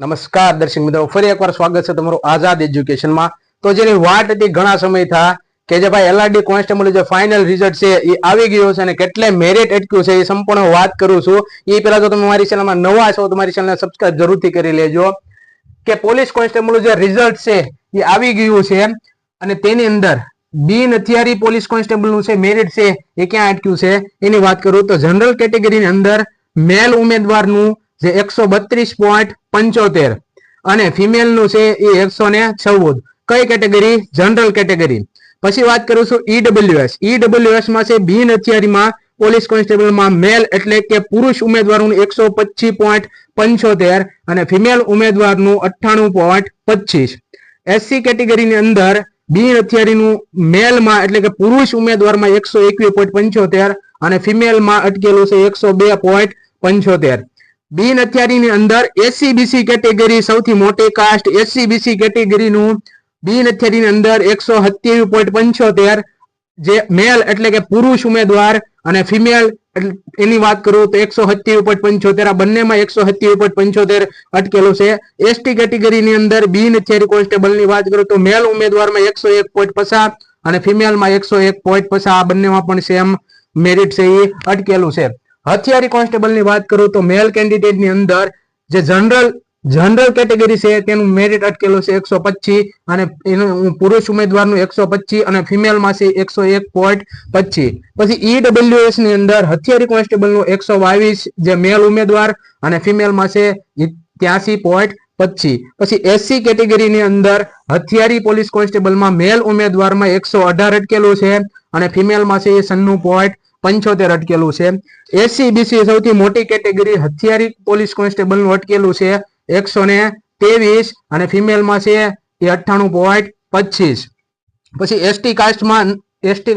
નમસ્કાર દર્શક મિત્રો, ફરી એકવાર સ્વાગત છે તમારું આઝાદ એજ્યુકેશનમાં। તો જેની વાટ હતી ઘણા સમય થા કે જે ભાઈ એલઆરડી કોન્સ્ટેબલ જે ફાઇનલ રિઝલ્ટ છે એ આવી ગયો છે અને કેટલે મેરિટ અટક્યું છે એ સંપૂર્ણ વાત કરું છું। એ પહેલા તો તમે મારી ચેનલમાં નવા છો તો મારી ચેનલને સબસ્ક્રાઇબ જરૂરથી કરી લેજો કે પોલીસ કોન્સ્ટેબલ જે રિઝલ્ટ છે એ આવી ગયું છે અને તેની અંદર બિન હથિયારી પોલીસ કોન્સ્ટેબલ નું છે મેરિટ છે એ ક્યાં અટક્યું છે એની વાત કરું તો જનરલ કેટેગરીની અંદર મેલ ઉમેદવારનું જે 132.75 અને ફિમેલ નું છે એ 114 કઈ કેટેગરી જનરલ કેટેગરી। પછી વાત કરું છું ઈડબ્લ્યુએસ માં છે બિન હથિયારીમાં પોલીસ કોન્સ્ટેબલ માં મેલ એટલે કે પુરુષ ઉમેદવારનું 125.75 અને ફિમેલ ઉમેદવારનું 98.25। એસસી કેટેગરીની અંદર બિન હથિયારીનું મેલ માં એટલે કે પુરુષ ઉમેદવારમાં 121.75 અને ફિમેલ માં અટકેલું છે 102.75। બિન હથિયારીની અંદર એસસીબીસી કેટેગરી સૌથી મોટી કાસ્ટ એસસીબીસી કેટેગરીનું બિન હથિયારીની અંદર 127.75 જે મેલ એટલે કે પુરુષ ઉમેદવાર અને ફિમેલ એની વાત કરું તો 127.75 આ બંનેમાં 127.75 અટકેલું છે। એસટી કેટેગરીની અંદર બિન હથિયારી કોન્સ્ટેબલની વાત કરું તો મેલ ઉમેદવારમાં 101.50 અને ફિમેલમાં 101.50 આ બંનેમાં પણ સેમ મેરિટ છે એ અટકેલું છે। હથિયારી કોન્સ્ટેબલની વાત કરું તો મેલ કેન્ડિડેટની અંદર જે જનરલ કેટેગરી છે તેનું મેરિટ અટકેલું છે 125 અને એનું પુરુષ ઉમેદવારનું 125 અને ફિમેલમાં છે 101.25। પછી ઈડબ્લ્યુએસ ની અંદર હથિયારી કોન્સ્ટેબલનું 122 જે મેલ ઉમેદવાર અને ફિમેલમાં છે 83.25। પછી એસસી કેટેગરીની અંદર હથિયારી પોલીસ કોન્સ્ટેબલમાં મેલ ઉમેદવારમાં 118 અટકેલું છે અને ફિમેલમાં છે 96.75 અટકેલું છે। એસસીબીસી સૌથી મોટી કેટેગરી હથિયારી પોલીસ કોન્સ્ટેબલ નું અટકેલું છે 123 અને ફિમેલમાં છે 98.25। પછી એસટી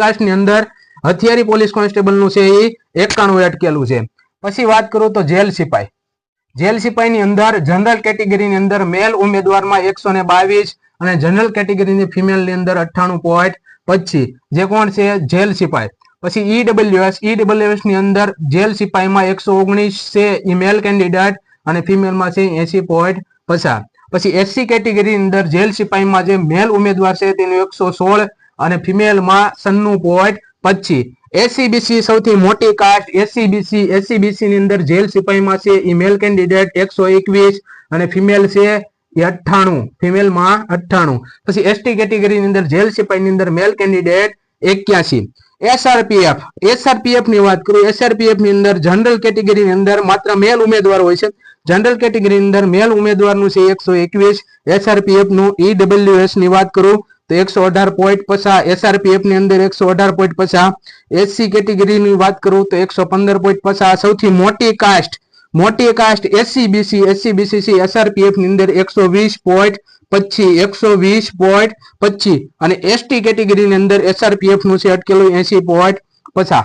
કાસ્ટની અંદર હથિયારી પોલીસ કોન્સ્ટેબલ નું છે એ 91 અટકેલું છે। પછી વાત કરું તો જેલ સિપાહીની અંદર જનરલ કેટેગરીની અંદર મેલ ઉમેદવારમાં 122 અને જનરલ કેટેગરીની ફિમેલની અંદર 98.25 જે કોણ છે જેલ સિપાહી। પછી ઈડબ્લ્યુએસ ની અંદર જેલ સિપાહીમાં 119 છે એ મેલ કેન્ડિડેટ અને ફિમેલમાં છે 80.50। પછી એસસી કેટેગરી અંદર જેલ સિપાહીમાં જે મેલ ઉમેદવાર છે તેનું 116 અને ફિમેલમાં 96.25। એસસીબીસી સૌથી મોટી કાસ્ટ એસસીબીસી ની અંદર જેલ સિપાહીમાં છે એ મેલ કેન્ડિડેટ 121 અને ફિમેલ છે 98 ફિમેલમાં 98। પછી એસટી કેટેગરીની અંદર જેલ સિપાહીની અંદર મેલ કેન્ડિડેટ 81। એસઆરપીએફ ની વાત કરું એસઆરપીએફ ની અંદર જનરલ કેટેગરીની અંદર માત્ર મેલ ઉમેદવાર હોય છે। જનરલ કેટેગરીની અંદર મેલ ઉમેદવારનું છે 121। એસઆરપીએફ નું ઈડબ્લ્યુએસ ની વાત કરું તો 118.50 એસઆરપીએફ ની અંદર 118.50। એસસી કેટેગરીની વાત કરું તો 115.50। સૌથી મોટી કાસ્ટ એસસીબીસી એસઆરપીએફ ની અંદર 120.25 અને એસટી કેટેગરીની અંદર એસઆરપીએફ નું છે અટકેલું 80.50।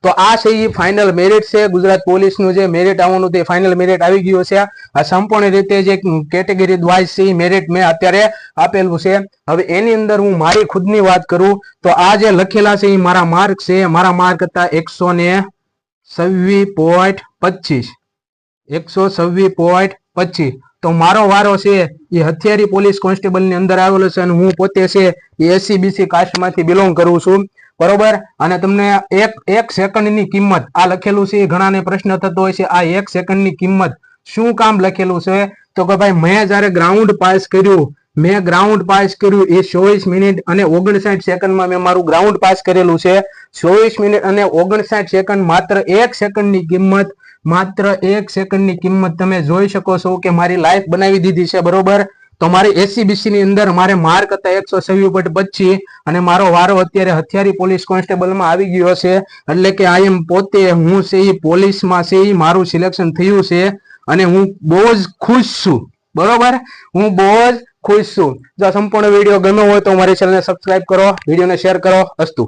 તો આ છે એ ફાઇનલ મેરિટ છે ગુજરાત પોલીસ નું જે મેરિટ આવવાનું તે ફાઇનલ મેરિટ આવી ગયું છે। આ સંપૂર્ણ રીતે જે કેટેગરી વાઇઝ છે મેરિટ મેં અત્યારે આપેલું છે। હવે એની અંદર હું મારી ખુદની વાત કરું તો આ જે લખેલા છે એ મારા માર્ક છે મારા માર્ક હતા 126.25 તો મારો વારો છે એ હથિયારી પોલીસ કોન્સ્ટેબલ ની અંદર આવેલો છે અને હું પોતે છે એ એસસીબીસી કાસ્ટમાંથી બિલોંગ કરું છું બરોબર। અને તમને એક સેકન્ડની કિંમત આ લખેલું છે ઘણાને પ્રશ્ન થતો હોય છે આ 1 સેકન્ડની કિંમત શું કામ લખેલું છે તો કે ભાઈ મેં જયારે ગ્રાઉન્ડ પાસ કર્યું એ 24 મિનિટ અને 59 સેકન્ડમાં મેં મારું ગ્રાઉન્ડ પાસ કરેલું છે। 24 મિનિટ અને 59 સેકન્ડ માત્ર 1 સેકન્ડની કિંમત તમે જોઈ શકો છો કે મારી લાઈફ બનાવી દીધી છે બરોબર। તો મારી એસસીબીસી ની અંદર મારે માર્ક હતા 126.25 અને મારો વારો અત્યારે હથિયારી પોલીસ કોન્સ્ટેબલમાં આવી ગયો છે એટલે કે હું છે એ પોલીસમાં છે એ મારું સિલેક્શન થયું છે અને હું બહુ જ ખુશ છું બરોબર। હું બહુ જ ખુશ છું। જો સંપૂર્ણ વિડીયો ગમ્યો હોય તો મારી ચેનલને સબસ્ક્રાઇબ કરો, વિડીયોને શેર કરો। અસ્તુ।